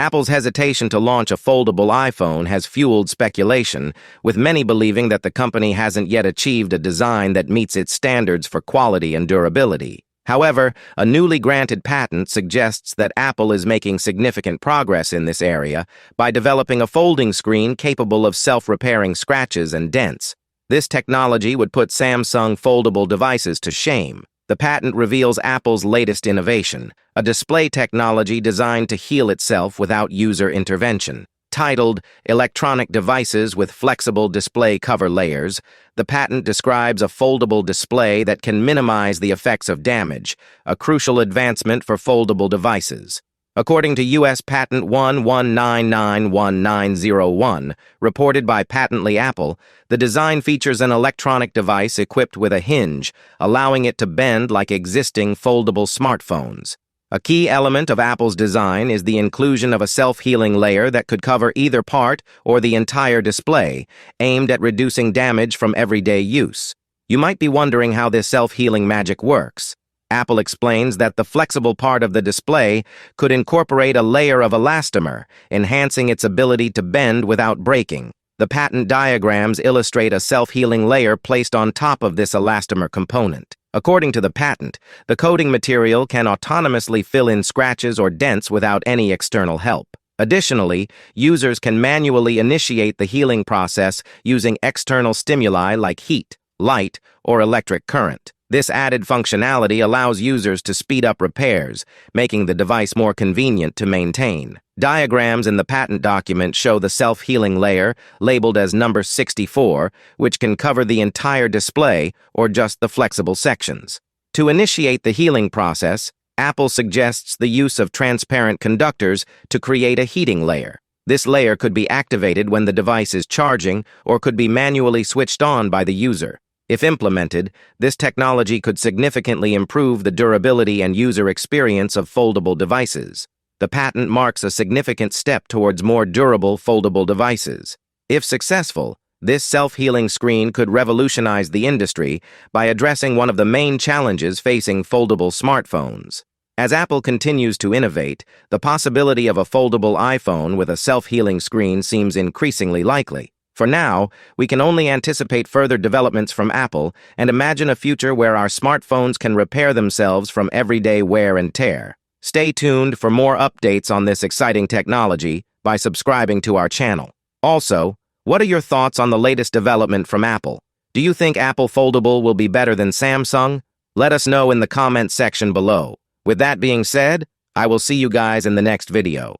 Apple's hesitation to launch a foldable iPhone has fueled speculation, with many believing that the company hasn't yet achieved a design that meets its standards for quality and durability. However, a newly granted patent suggests that Apple is making significant progress in this area by developing a folding screen capable of self-repairing scratches and dents. This technology would put Samsung foldable devices to shame. The patent reveals Apple's latest innovation, a display technology designed to heal itself without user intervention. Titled Electronic Devices with Flexible Display Cover Layers, the patent describes a foldable display that can minimize the effects of damage, a crucial advancement for foldable devices. According to U.S. Patent 1199191, reported by Patently Apple, the design features an electronic device equipped with a hinge, allowing it to bend like existing foldable smartphones. A key element of Apple's design is the inclusion of a self-healing layer that could cover either part or the entire display, aimed at reducing damage from everyday use. You might be wondering how this self-healing magic works. Apple explains that the flexible part of the display could incorporate a layer of elastomer, enhancing its ability to bend without breaking. The patent diagrams illustrate a self-healing layer placed on top of this elastomer component. According to the patent, the coating material can autonomously fill in scratches or dents without any external help. Additionally, users can manually initiate the healing process using external stimuli like heat, light, or electric current. This added functionality allows users to speed up repairs, making the device more convenient to maintain. Diagrams in the patent document show the self-healing layer, labeled as number 64, which can cover the entire display or just the flexible sections. To initiate the healing process, Apple suggests the use of transparent conductors to create a heating layer. This layer could be activated when the device is charging or could be manually switched on by the user. If implemented, this technology could significantly improve the durability and user experience of foldable devices. The patent marks a significant step towards more durable foldable devices. If successful, this self-healing screen could revolutionize the industry by addressing one of the main challenges facing foldable smartphones. As Apple continues to innovate, the possibility of a foldable iPhone with a self-healing screen seems increasingly likely. For now, we can only anticipate further developments from Apple and imagine a future where our smartphones can repair themselves from everyday wear and tear. Stay tuned for more updates on this exciting technology by subscribing to our channel. Also, what are your thoughts on the latest development from Apple? Do you think Apple Foldable will be better than Samsung? Let us know in the comment section below. With that being said, I will see you guys in the next video.